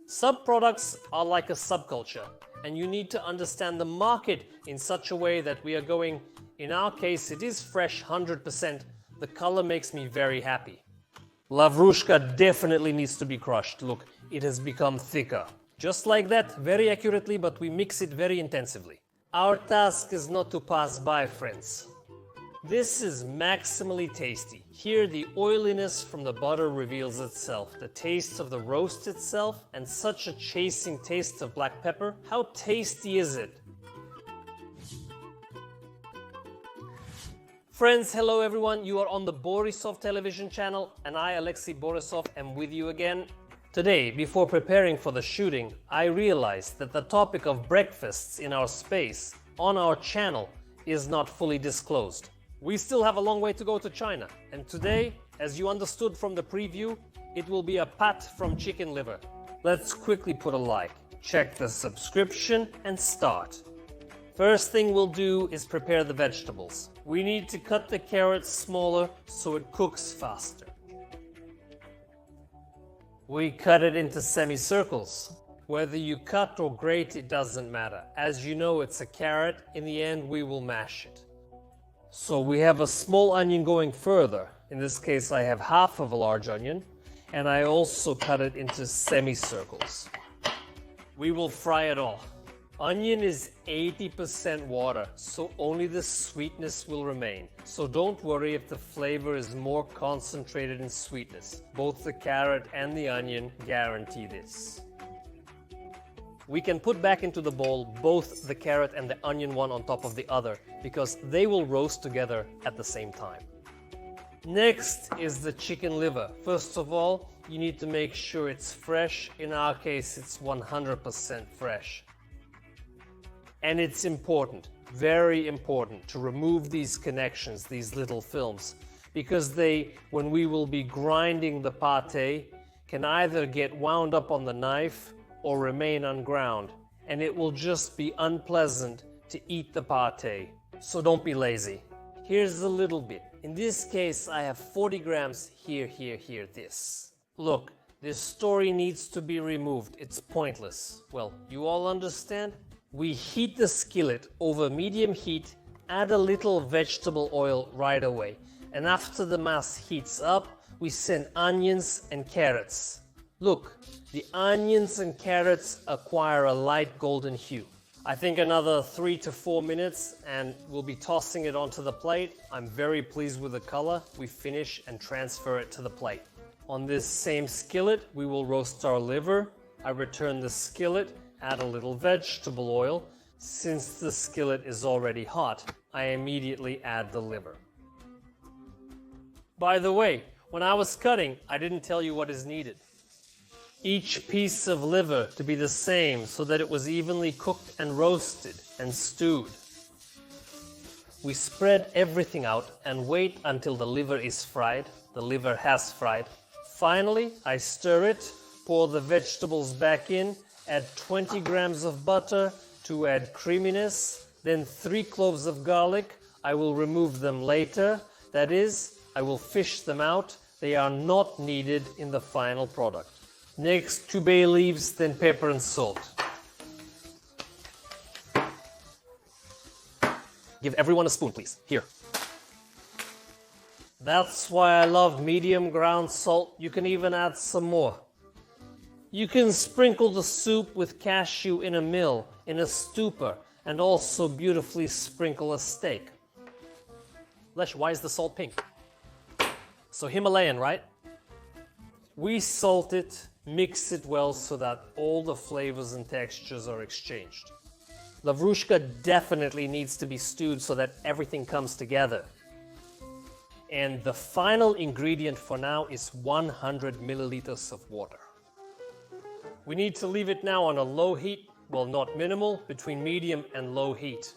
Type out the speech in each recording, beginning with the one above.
Subproducts are like a subculture, and you need to understand the market in such a way that we are going, in our case it is fresh 100%, the color makes me very happy. Lavrushka definitely needs to be crushed. Look, it has become thicker. Just like that, very accurately, but we mix it very intensively. Our task is not to pass by, friends. This is maximally tasty. Here the oiliness from the butter reveals itself, the taste of the roast itself, and such a chasing taste of black pepper. How tasty is it? Friends, hello everyone. You are on the Borisov television channel, and I, Alexei Borisov, am with you again. Today, before preparing for the shooting, I realized that the topic of breakfasts in our space, on our channel, is not fully disclosed. We still have a long way to go to China, and today, as you understood from the preview, it will be a pat from chicken liver. Let's quickly put a like, check the subscription, and start. First thing we'll do is prepare the vegetables. We need to cut the carrots smaller so it cooks faster. We cut it into semicircles. Whether you cut or grate, it doesn't matter. As you know, it's a carrot. In the end, we will mash it. So we have a small onion going further. In this case, I have half of a large onion, and I also cut it into semicircles. We will fry it all. Onion is 80% water, so only the sweetness will remain. So don't worry if the flavor is more concentrated in sweetness. Both the carrot and the onion guarantee this. We can put back into the bowl both the carrot and the onion one on top of the other, because they will roast together at the same time. Next is the chicken liver. First of all, you need to make sure it's fresh. In our case, it's 100% fresh. And it's important, very important, to remove these connections, these little films, because they, when we will be grinding the pâté, can either get wound up on the knife or remain unground, and it will just be unpleasant to eat the pâté. So don't be lazy. Here's a little bit. In this case, I have 40 grams here, this. Look, this story needs to be removed. It's pointless. Well, you all understand? We heat the skillet over medium heat, add a little vegetable oil right away, and after the mass heats up, we send onions and carrots. Look, the onions and carrots acquire a light golden hue. I think another 3 to 4 minutes and we'll be tossing it onto the plate. I'm very pleased with the color. We finish and transfer it to the plate. On this same skillet, we will roast our liver. I return the skillet, add a little vegetable oil. Since the skillet is already hot, I immediately add the liver. By the way, when I was cutting, I didn't tell you what is needed. Each piece of liver to be the same so that it was evenly cooked and roasted and stewed. We spread everything out and wait until the liver is fried. The liver has fried. Finally, I stir it, pour the vegetables back in, add 20 grams of butter to add creaminess, then 3 cloves of garlic. I will remove them later. That is, I will fish them out. They are not needed in the final product. Next, 2 bay leaves, then pepper and salt. Give everyone a spoon, please. Here. That's why I love medium ground salt. You can even add some more. You can sprinkle the soup with cashew in a mill, in a stupor, and also beautifully sprinkle a steak. Lesh, why is the salt pink? So Himalayan, right? We salt it, mix it well so that all the flavors and textures are exchanged. Lavrushka definitely needs to be stewed so that everything comes together. And the final ingredient for now is 100 milliliters of water. We need to leave it now on a low heat, well, not minimal, between medium and low heat,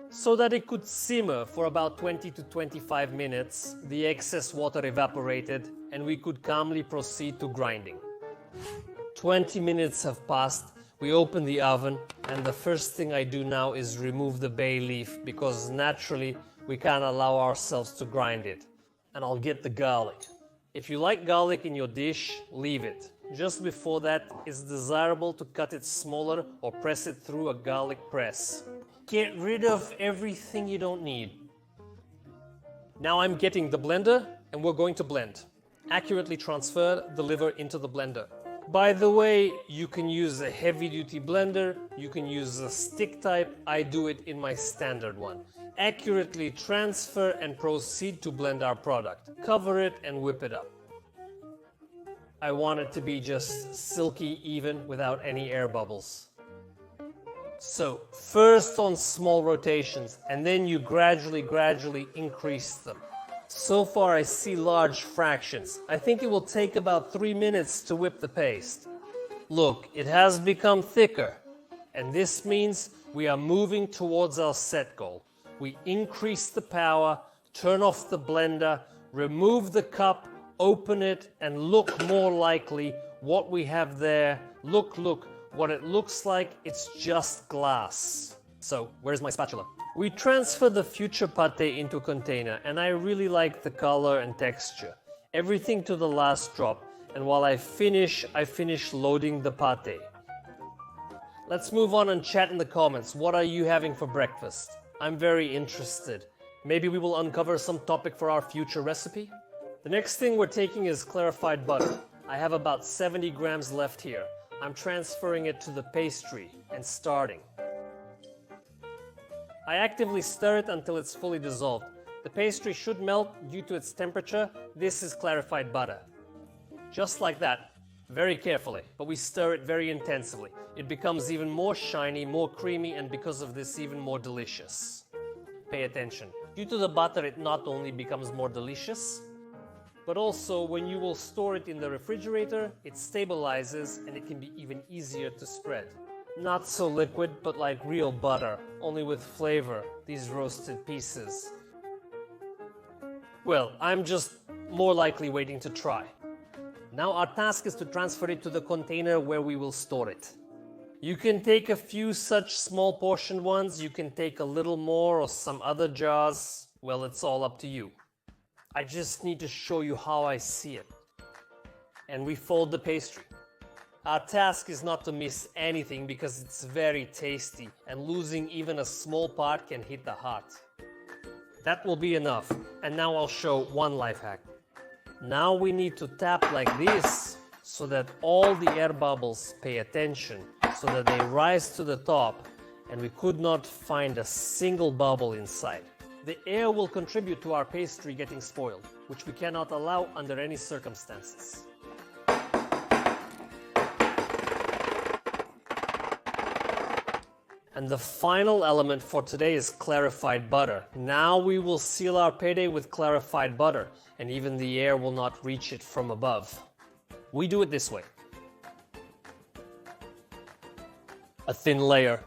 so that it could simmer for about 20 to 25 minutes, the excess water evaporated, and we could calmly proceed to grinding. 20 minutes have passed, we open the oven, and the first thing I do now is remove the bay leaf, because naturally we can't allow ourselves to grind it. And I'll get the garlic. If you like garlic in your dish, leave it. Just before that, it's desirable to cut it smaller or press it through a garlic press. Get rid of everything you don't need. Now I'm getting the blender and we're going to blend. Accurately transfer the liver into the blender. By the way, you can use a heavy-duty blender, you can use a stick type. I do it in my standard one. Accurately transfer and proceed to blend our product. Cover it and whip it up. I want it to be just silky even without any air bubbles. So first on small rotations and then you gradually increase them. So far I see large fractions. I think it will take about 3 minutes to whip the paste. Look, it has become thicker. And this means we are moving towards our set goal. We increase the power, turn off the blender, remove the cup, open it, and look more likely what we have there. Look, what it looks like, it's just glass. So, where's my spatula? We transfer the future pâté into a container, and I really like the color and texture. Everything to the last drop, and while I finish loading the pâté. Let's move on and chat in the comments. What are you having for breakfast? I'm very interested. Maybe we will uncover some topic for our future recipe? The next thing we're taking is clarified butter. I have about 70 grams left here. I'm transferring it to the pastry and starting. I actively stir it until it's fully dissolved. The pastry should melt due to its temperature. This is clarified butter. Just like that, very carefully, but we stir it very intensively. It becomes even more shiny, more creamy, and because of this, even more delicious. Pay attention. Due to the butter, it not only becomes more delicious, but also when you will store it in the refrigerator, it stabilizes and it can be even easier to spread. Not so liquid, but like real butter, only with flavor, these roasted pieces. Well, I'm just more likely waiting to try. Now our task is to transfer it to the container where we will store it. You can take a few such small portion ones, you can take a little more or some other jars. Well, it's all up to you. I just need to show you how I see it. And we fold the pastry. Our task is not to miss anything because it's very tasty and losing even a small part can hit the heart. That will be enough. And now I'll show one life hack. Now we need to tap like this so that all the air bubbles pay attention, so that they rise to the top and we could not find a single bubble inside. The air will contribute to our pastry getting spoiled, which we cannot allow under any circumstances. And the final element for today is clarified butter. Now we will seal our pâté with clarified butter, and even the air will not reach it from above. We do it this way. A thin layer.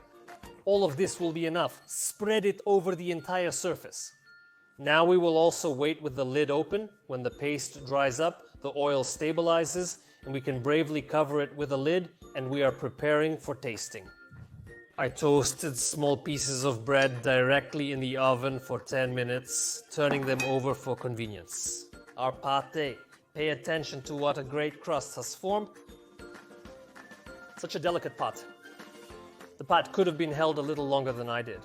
All of this will be enough. Spread it over the entire surface. Now we will also wait with the lid open. When the paste dries up, the oil stabilizes, and we can bravely cover it with a lid, and we are preparing for tasting. I toasted small pieces of bread directly in the oven for 10 minutes, turning them over for convenience. Our pâté. Pay attention to what a great crust has formed. Such a delicate pot. The pot could have been held a little longer than I did.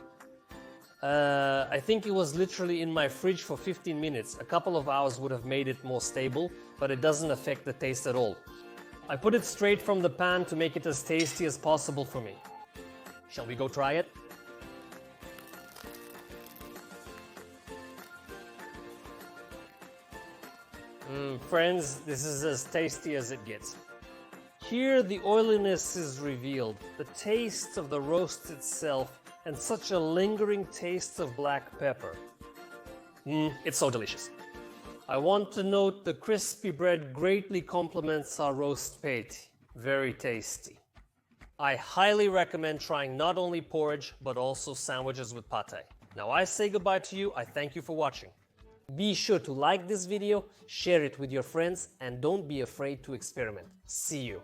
I think it was literally in my fridge for 15 minutes. A couple of hours would have made it more stable, but it doesn't affect the taste at all. I put it straight from the pan to make it as tasty as possible for me. Shall we go try it? Friends, this is as tasty as it gets. Here the oiliness is revealed, the taste of the roast itself, and such a lingering taste of black pepper. It's so delicious. I want to note the crispy bread greatly complements our roast pâté. Very tasty. I highly recommend trying not only porridge, but also sandwiches with pâté. Now I say goodbye to you, I thank you for watching. Be sure to like this video, share it with your friends, and don't be afraid to experiment. See you.